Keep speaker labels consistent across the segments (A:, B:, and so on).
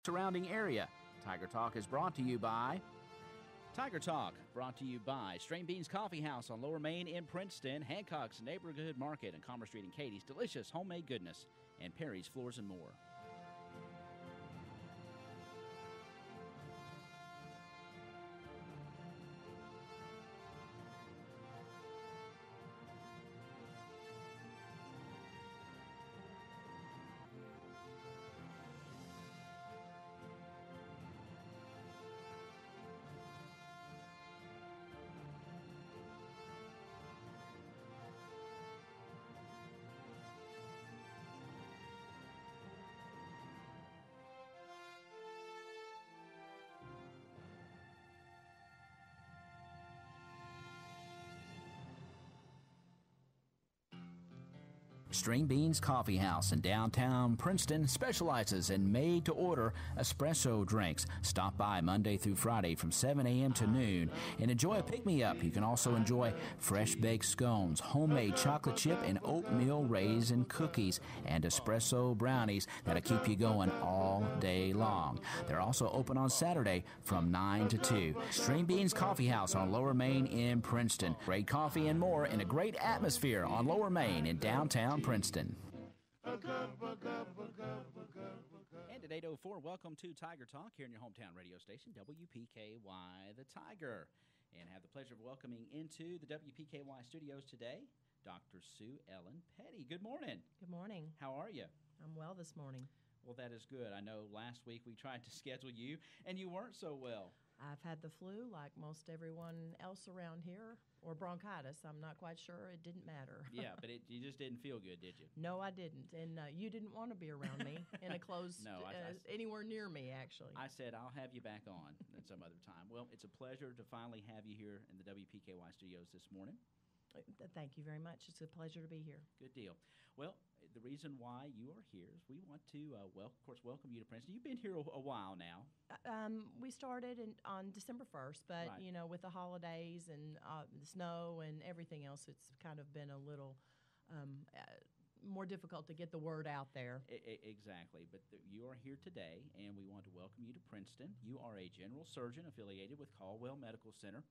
A: surrounding area. Tiger Talk is brought to you by Strain Beans Coffee House on Lower Main in Princeton, Hancock's Neighborhood Market and Commerce Street in Katie's delicious homemade goodness, and Perry's Floors and More. Strain Beans Coffee House in downtown Princeton specializes in made-to-order espresso drinks. Stop by Monday through Friday from 7 a.m. to noon and enjoy a pick-me-up. You can also enjoy fresh-baked scones, homemade chocolate chip and oatmeal raisin cookies, and espresso brownies that'll keep you going all day long. They're also open on Saturday from 9 to 2. Strain Beans Coffee House on Lower Main in Princeton. Great coffee and more in a great atmosphere on Lower Main in downtown Princeton. And at 8:04, welcome to Tiger Talk here in your hometown radio station, WPKY The Tiger. And I have the pleasure of welcoming into the WPKY studios today, Dr. Sue Ellen Petty. Good morning.
B: Good morning.
A: How are you?
B: I'm well this morning.
A: Well, that is good. I know last week we tried to schedule you, and you weren't so well.
B: I've had the flu like most everyone else around here, or bronchitis. I'm not quite sure. It didn't matter.
A: Yeah, but you just didn't feel good, did you?
B: No, I didn't. And you didn't want to be around me in a closed, anywhere near me, actually.
A: I said I'll have you back on at some other time. Well, it's a pleasure to finally have you here in the WPKY studios this morning.
B: Thank you very much. It's a pleasure to be here.
A: Good deal. Well, the reason why you are here is we want to, of course, welcome you to Princeton. You've been here a while now.
B: We started on December 1st, but,
A: right.
B: You know, with the holidays and the snow and everything else, it's kind of been a little more difficult to get the word out there.
A: Exactly. But you are here today, and we want to welcome you to Princeton. You are a general surgeon affiliated with Caldwell Medical Center.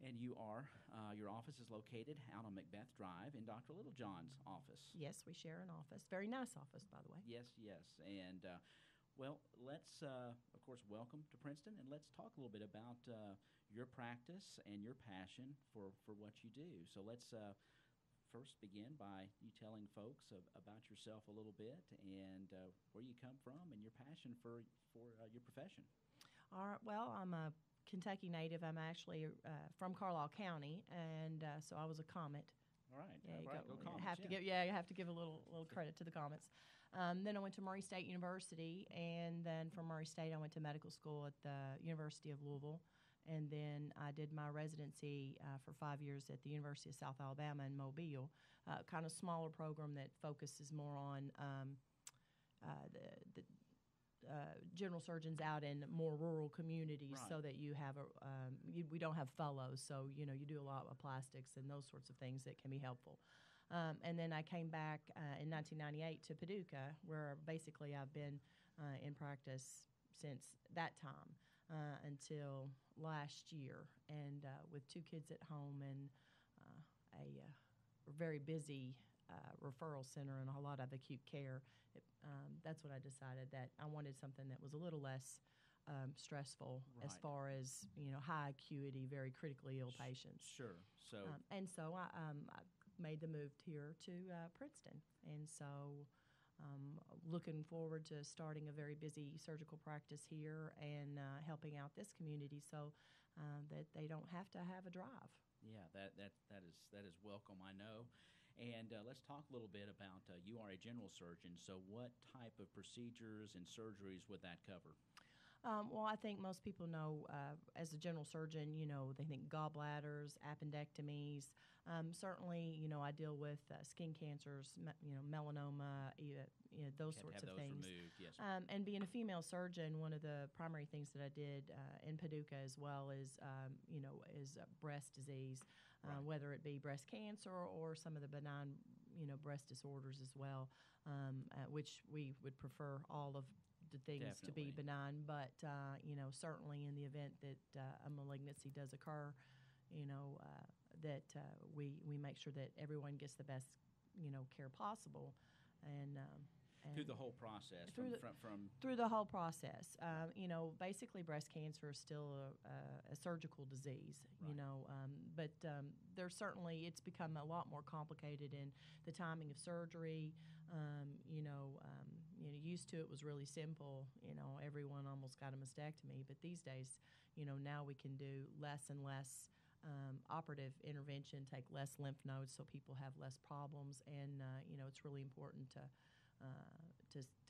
A: And you are, your office is located out on Macbeth Drive in Dr. Littlejohn's office.
B: Yes, we share an office. Very nice office, by the way.
A: Yes. And, well, let's, of course, welcome to Princeton, and let's talk a little bit about your practice and your passion for what you do. So let's first begin by you telling folks about yourself a little bit and where you come from and your passion for your profession.
B: All right. Well, I'm a Kentucky native. I'm actually from Carlisle County, and so I was a Comet.
A: All right.
B: Yeah,
A: go Comets.
B: You have to give a little credit to the Comets. Then I went to Murray State University, and then from Murray State I went to medical school at the University of Louisville, and then I did my residency for 5 years at the University of South Alabama in Mobile, kind of smaller program that focuses more on the general surgeons out in more rural communities, right. So that you have we don't have fellows, so you do a lot of plastics and those sorts of things that can be helpful. And then I came back in 1998 to Paducah, where basically I've been in practice since that time until last year, and with 2 kids at home and a very busy referral center and a lot of acute care, that's what I decided, that I wanted something that was a little less stressful, right. As far as high acuity, very critically ill patients.
A: Sure. So
B: I made the move here to Princeton, and so looking forward to starting a very busy surgical practice here and helping out this community so that they don't have to have a drive.
A: Yeah, that is welcome, I know. And let's talk a little bit about, you are a general surgeon, so what type of procedures and surgeries would that cover?
B: Well, I think most people know, as a general surgeon, they think gallbladders, appendectomies. Certainly, I deal with skin cancers, melanoma, those sorts of things.
A: Removed, yes.
B: And being a female surgeon, one of the primary things that I did in Paducah as well is breast disease, right. Whether it be breast cancer or some of the benign, breast disorders as well, which we would prefer all of the things to be
A: Definitely.
B: benign, but certainly in the event that a malignancy does occur, that we make sure that everyone gets the best care possible, and
A: Through the whole process,
B: through
A: from
B: through the whole process. Basically, breast cancer is still a surgical disease,
A: Right.
B: but there's certainly, it's become a lot more complicated in the timing of surgery. Used to, it was really simple. Everyone almost got a mastectomy, but these days, now we can do less and less operative intervention, take less lymph nodes, so people have less problems, and it's really important to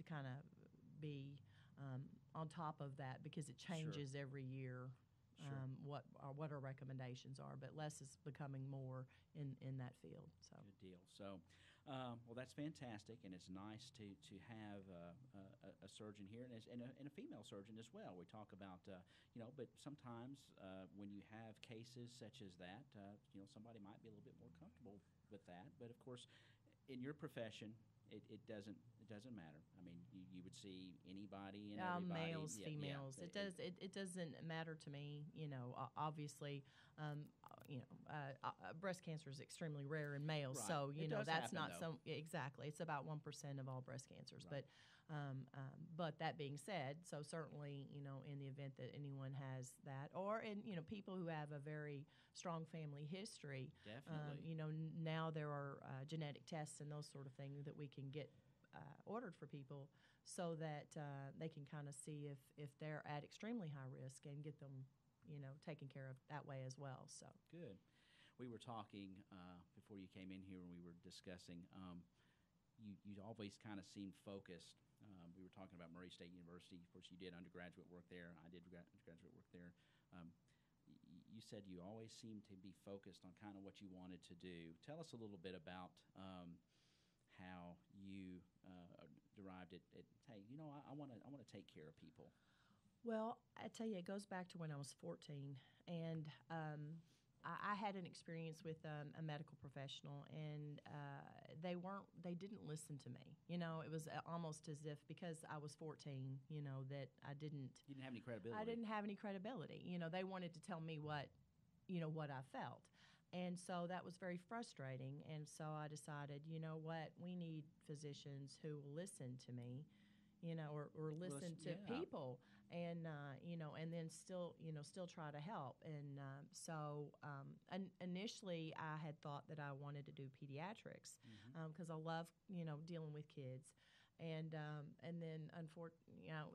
B: kind of be on top of that, because it changes every year.
A: Sure.
B: What our recommendations are, but less is becoming more in that field. So
A: Good deal. So, well, that's fantastic, and it's nice to have a surgeon here, and a female surgeon as well. We talk about, but sometimes when you have cases such as that, somebody might be a little bit more comfortable with that. But of course, in your profession, it doesn't matter. I mean, you would see anybody and everybody.
B: males, females. It doesn't matter to me. Obviously, breast cancer is extremely rare in males,
A: Right.
B: so
A: It does
B: that's
A: happen,
B: not
A: though.
B: exactly. It's about 1% of all breast cancers,
A: Right.
B: but that being said, so certainly, in the event that anyone has that, or in people who have a very strong family history,
A: Definitely.
B: now there are genetic tests and those sort of things that we can get ordered for people, so that they can kind of see if they're at extremely high risk, and get them taken care of that way as well. So
A: Good. We were talking before you came in here, and we were discussing. You always kind of seem focused. We were talking about Murray State University. Of course, you did undergraduate work there. I did undergraduate work there. You said you always seemed to be focused on kind of what you wanted to do. Tell us a little bit about how you derived it. Hey, I want to take care of people.
B: well, I tell you, it goes back to when I was 14, and I had an experience with a medical professional, and they didn't listen to me. It was almost as if, because I was 14, that I didn't.
A: You didn't have any credibility.
B: I didn't have any credibility. They wanted to tell me what I felt. And so that was very frustrating. And so I decided, what, we need physicians who will listen to me, or listen to people, and and then still try to help. And initially I had thought that I wanted to do pediatrics, because I love dealing with kids. And then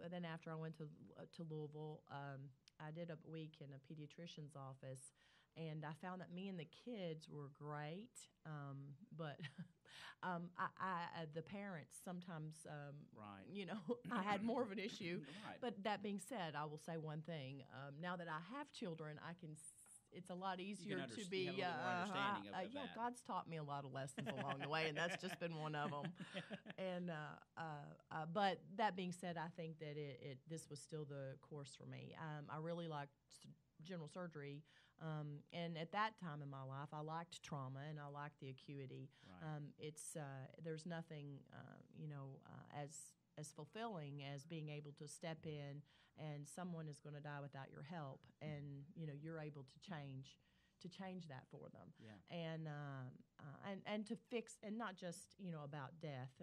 B: then after I went to Louisville, I did a week in a pediatrician's office, and I found that me and the kids were great, but the parents sometimes,
A: Right.
B: I had more of an issue.
A: Right.
B: But that being said, I will say one thing: now that I have children, I can. It's a lot easier to be.
A: You have a little more understanding of
B: yeah,
A: that.
B: God's taught me a lot of lessons along the way, and that's just been one of them. And but that being said, I think that this was still the course for me. I really liked general surgery, and at that time in my life, I liked trauma and I liked the acuity.
A: Right.
B: It's there's nothing as fulfilling as being able to step in, and someone is going to die without your help, and you're able to change that for them.
A: Yeah.
B: And to fix, and not just about death.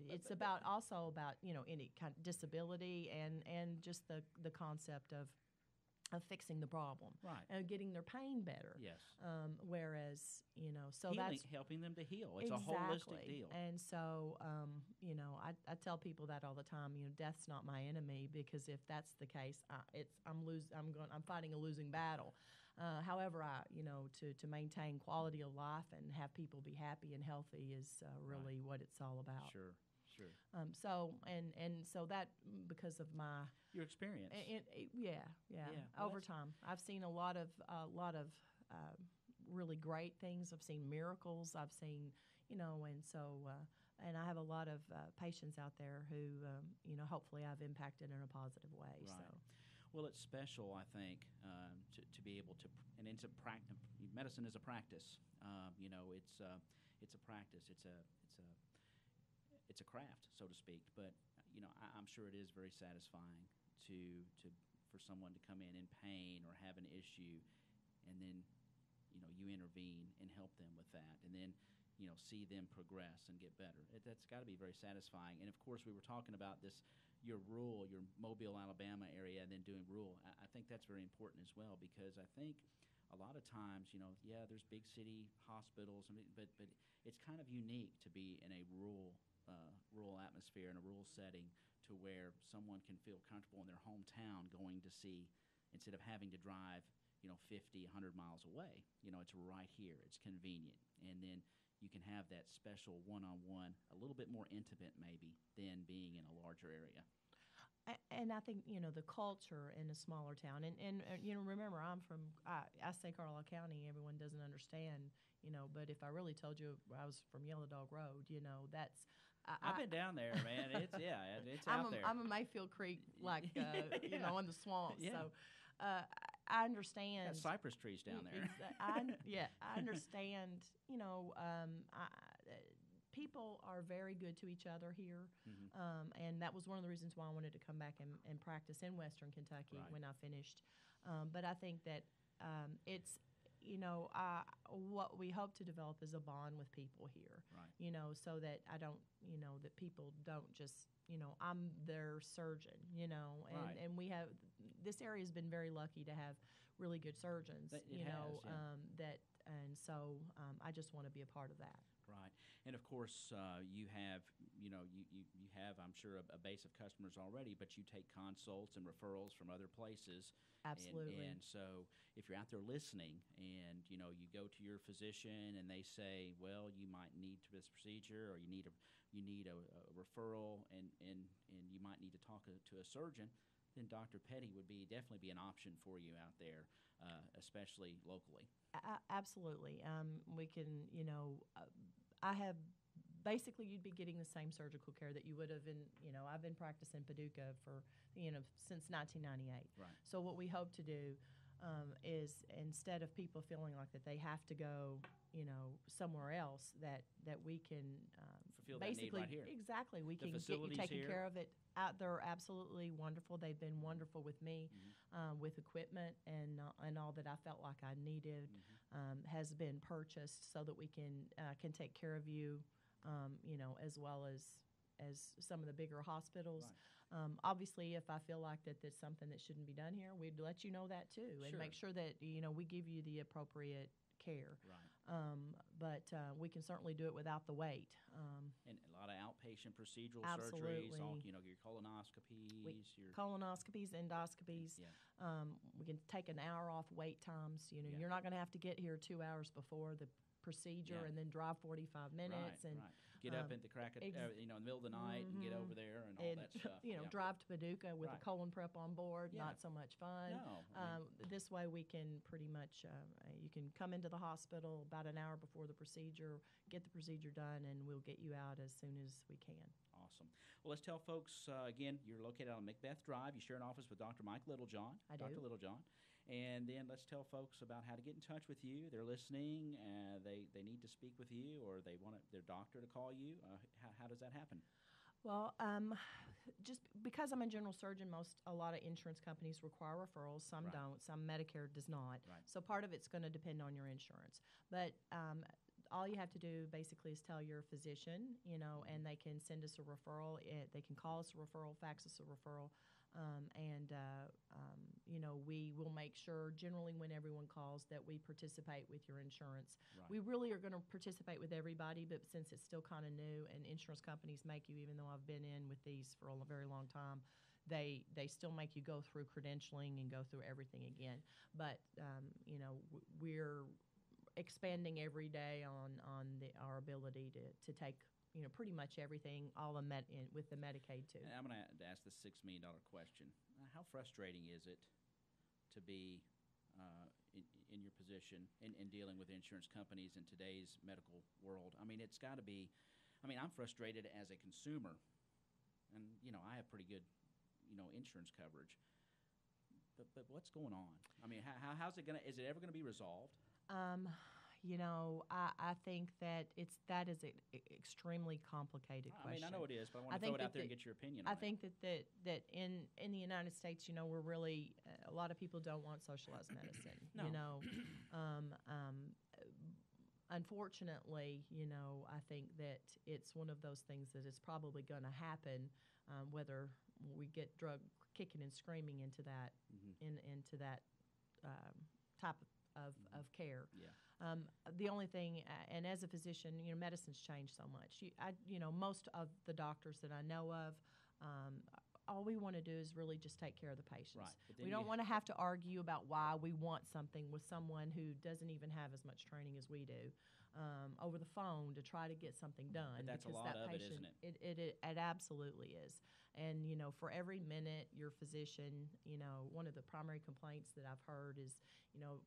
B: It's about also about any kind of disability, and just the concept of fixing the problem,
A: Right.
B: and getting their pain better.
A: Yes.
B: Whereas so
A: Healing,
B: that's
A: helping them to heal. It's
B: exactly.
A: a holistic deal.
B: And so I tell people that all the time. Death's not my enemy, because if that's the case, I'm fighting a losing battle. However, to maintain quality of life and have people be happy and healthy is really what it's all about.
A: Sure.
B: So that, because of
A: Your experience.
B: Yeah.
A: Well,
B: Over time, I've seen a lot of really great things. I've seen miracles. I've seen, and so and I have a lot of patients out there who hopefully I've impacted in a positive way.
A: Right.
B: So.
A: Well, it's special, I think, to be able to, and it's a practice. Medicine is a practice. It's a practice. It's a craft, so to speak. But I'm sure it is very satisfying to for someone to come in pain or have an issue, and then you intervene and help them with that, and then see them progress and get better. That's got to be very satisfying. And of course, we were talking about this, your Mobile, Alabama area, and then doing rural. I think that's very important as well, because I think a lot of times, there's big city hospitals, but it's kind of unique to be in a rural atmosphere, in a rural setting, to where someone can feel comfortable in their hometown going to see, instead of having to drive 50, 100 miles away. It's right here. It's convenient. And then you can have that special one-on-one, a little bit more intimate maybe than being in a larger area.
B: And I think, the culture in a smaller town, and remember, I say Caldwell County, everyone doesn't understand, but if I really told you I was from Yellow Dog Road,
A: I've been down there, man. It's out there.
B: I'm a Mayfield Creek, in the swamps.
A: Yeah.
B: So I understand.
A: Got cypress trees down there.
B: I understand. People are very good to each other here, and that was one of the reasons why I wanted to come back and practice in Western Kentucky when I finished. But I think that it's what we hope to develop is a bond with people here, so that I don't, that people don't just, I'm their surgeon, and we have, this area has been very lucky to have really good surgeons, and so I just want to be a part of that.
A: Right. And of course, you have, you have, I'm sure, a base of customers already, but you take consults and referrals from other places.
B: Absolutely.
A: And so if you're out there listening and, you go to your physician and they say, well, you might need this procedure, or you need a referral, and you might need to talk to a surgeon, then Dr. Petty would definitely be an option for you out there, especially locally.
B: Absolutely. We can, I have, basically you'd be getting the same surgical care that you would have I've been practicing Paducah for, since 1998.
A: Right.
B: So what we hope to do is, instead of people feeling like that they have to go, somewhere else, that we can
A: fulfill that need right here.
B: Exactly. We can get you taken care of it. They're absolutely wonderful. They've been wonderful with me, with equipment and all that I felt like I needed has been purchased so that we can take care of you, as well as some of the bigger hospitals. Right. Obviously, if I feel like that's something that shouldn't be done here, we'd let you know that too, and make sure that we give you the appropriate care.
A: Right.
B: But we can certainly do it without the wait.
A: And a lot of outpatient procedural
B: Absolutely.
A: surgeries, all, your colonoscopies, your
B: colonoscopies, endoscopies.
A: Yeah.
B: We can take an hour off wait times. You're not going to have to get here 2 hours before the procedure and then drive 45 minutes and
A: get up at the crack of in the middle of the night and get over there and all that stuff.
B: Drive to Paducah with a colon prep on board.
A: Yeah.
B: Not so much fun.
A: No,
B: this way we can pretty much you can come into the hospital about an hour before the procedure, get the procedure done, and we'll get you out as soon as we can.
A: Awesome. Well, let's tell folks, again, you're located on Macbeth Drive. You share an office with Dr. Mike Littlejohn.
B: I do.
A: Dr. Littlejohn. And then let's tell folks about how to get in touch with you. They're listening. They need to speak with you, or they want their doctor to call you. How does that happen?
B: Well, just because I'm a general surgeon, a lot of insurance companies require referrals. Some don't. Some Medicare does not.
A: Right.
B: So part of it's going to depend on your insurance. But all you have to do basically is tell your physician, and they can send us a referral. They can call us a referral, fax us a referral. We will make sure generally when everyone calls that we participate with your insurance. Right. We really are going to participate with everybody, but since it's still kind of new and insurance companies make you, even though I've been in with these for a very long time, they still make you go through credentialing and go through everything again. But, we're expanding every day on our ability to take pretty much everything, with the Medicaid too.
A: And I'm going to ask the $6 million question. How frustrating is it to be in your position in dealing with insurance companies in today's medical world? I mean, it's got to be. I'm frustrated as a consumer, and I have pretty good, insurance coverage. But what's going on? I mean, how's it gonna? Is it ever going to be resolved?
B: I think that that is an extremely complicated
A: I
B: question.
A: mean, I know it is, but I want to
B: think
A: throw it out
B: that
A: there and get your opinion
B: I
A: on
B: think that in the United States, we're really a lot of people don't want socialized medicine.
A: No.
B: Unfortunately, I think that it's one of those things that is probably going to happen, whether we get drug kicking and screaming into that into that type of care.
A: Yeah.
B: The only thing, and as a physician, medicine's changed so much. Most of the doctors that I know of, all we want to do is really just take care of the patients.
A: Right.
B: We don't want to have to argue about why we want something with someone who doesn't even have as much training as we do over the phone to try to get something done.
A: But that's a lot of it, isn't it?
B: It absolutely is. And, for every minute your physician, one of the primary complaints that I've heard is,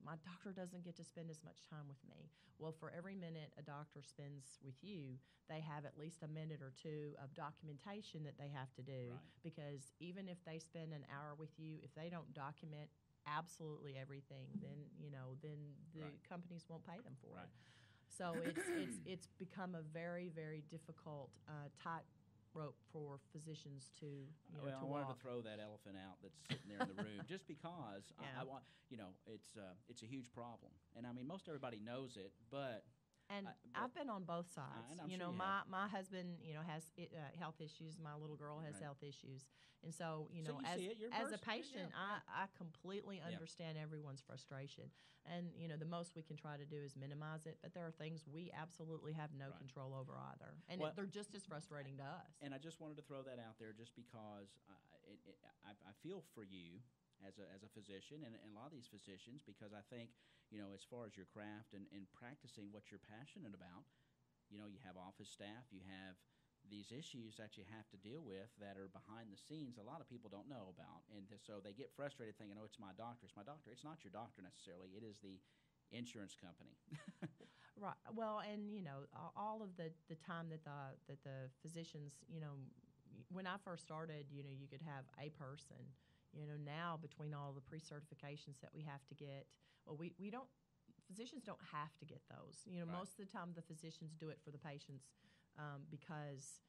B: my doctor doesn't get to spend as much time with me. Well, for every minute a doctor spends with you, they have at least a minute or two of documentation that they have to do.
A: Right.
B: Because even if they spend an hour with you, if they don't document absolutely everything, then, then the
A: Right.
B: companies won't pay them for
A: Right.
B: it. So it's become a very, very difficult tightrope for physicians to to
A: I
B: walk.
A: wanted to throw that elephant out that's sitting there in the room, just because
B: Yeah.
A: I want it's a huge problem, and I mean most everybody knows it, but.
B: And I've been on both sides.
A: And I'm sure you have.
B: My husband, has health issues. My little girl has
A: Right.
B: health issues, and so
A: So you see it, you're
B: as a
A: person-
B: patient,
A: yeah.
B: I completely
A: Yeah.
B: understand everyone's frustration. And the most we can try to do is minimize it. But there are things we absolutely have no
A: Right.
B: control over either, and
A: Well,
B: they're just as frustrating to us.
A: And I just wanted to throw that out there, just because I feel for you as a physician, and a lot of these physicians, because I think as far as your craft and practicing what you're passionate about, you have office staff, you have these issues that you have to deal with that are behind the scenes a lot of people don't know about, and so they get frustrated thinking, oh, it's my doctor. It's not your doctor necessarily. It is the insurance company.
B: Right. Well, and all of the time that the physicians, when I first started, you could have a person. Now between all the pre-certifications that we have to get, well, we don't. Physicians don't have to get those.
A: Right.
B: Most of the time the physicians do it for the patients because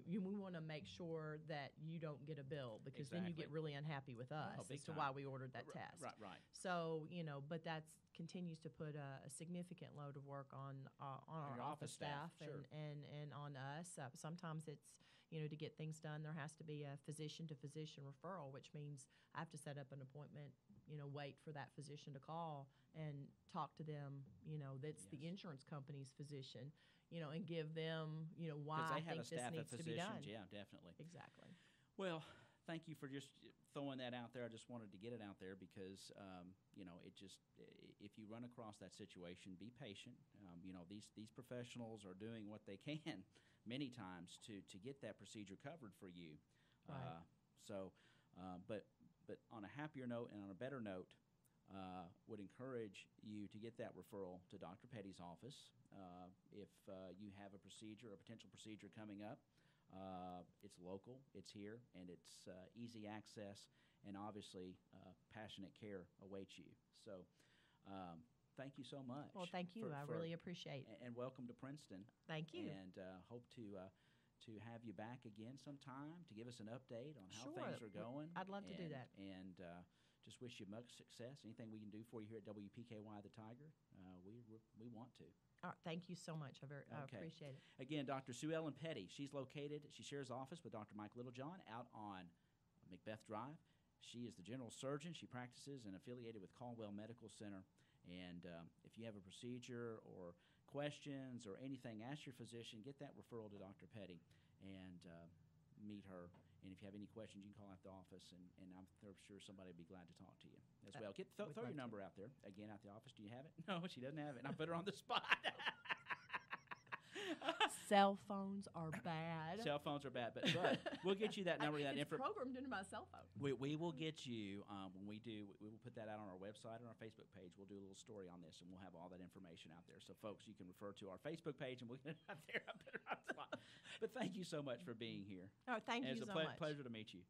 B: we want to make sure that you don't get a bill, because then you get
A: Exactly.
B: really unhappy with us
A: big
B: as to
A: time.
B: why we ordered that test.
A: Right.
B: So but that continues to put a significant load of work on our
A: your office staff, sure.
B: and on us. Sometimes it's to get things done, there has to be a physician-to-physician referral, which means I have to set up an appointment, wait for that physician to call and talk to them, that's
A: Yes.
B: the insurance company's physician, and give them, why
A: Because
B: I
A: they have
B: think
A: a staff
B: this
A: of
B: needs to be done.
A: physicians. Yeah, definitely.
B: Exactly.
A: Well, thank you for just throwing that out there. I just wanted to get it out there because, it just, if you run across that situation, be patient. These professionals are doing what they can many times to get that procedure covered for you.
B: Right.
A: But on a happier note and on a better note, would encourage you to get that referral to Dr. Petty's office. If you have a procedure, a potential procedure coming up, it's local, it's here, and it's easy access, and obviously passionate care awaits you. So thank you so much.
B: Well, thank you. I really appreciate it.
A: And welcome to Princeton.
B: Thank you.
A: And hope to have you back again sometime to give us an update on how things are going.
B: I'd love to do that.
A: And just wish you much success. Anything we can do for you here at WPKY The Tiger, we want to.
B: All right, thank you so much. I appreciate it.
A: Again, Dr. Sue Ellen Petty. She shares office with Dr. Mike Littlejohn out on Macbeth Drive. She is the general surgeon. She practices and affiliated with Caldwell Medical Center. And if you have a procedure or questions or anything, ask your physician. Get that referral to Dr. Petty and meet her. And if you have any questions, you can call out the office, and I'm sure somebody would be glad to talk to you as well. Throw your number out there. Again, at the office. Do you have it? No, she doesn't have it. And I put her on the spot.
B: Cell phones are bad.
C: Cell phones are bad, but we'll get you that number. That
B: it's programmed into my cell phone.
C: We will get you when we do. We will put that out on our website and our Facebook page. We'll do a little story on this, and we'll have all that information out there. So, folks, you can refer to our Facebook page, and we'll get it out there. But thank you so much for being here.
B: Oh, thank you so much.
C: It's a pleasure to meet you.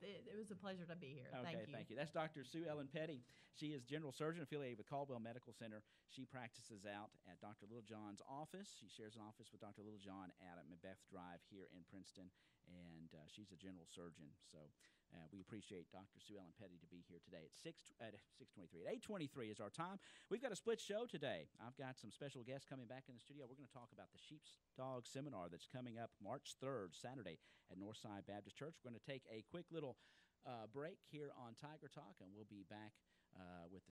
B: It was a pleasure to be here.
C: Okay, thank you. That's Dr. Sue Ellen Petty. She is general surgeon affiliated with Caldwell Medical Center. She practices out at Dr. Littlejohn's office. She shares an office with Dr. Littlejohn at Macbeth Drive here in Princeton, and she's a general surgeon. So we appreciate Dr. Sue Ellen Petty to be here today at 6:23. At 8:23 is our time. We've got a split show today. I've got some special guests coming back in the studio. We're going to talk about the Sheepdog Seminar that's coming up March 3rd, Saturday, at Northside Baptist Church. We're going to take a quick little break here on Tiger Talk, and we'll be back with the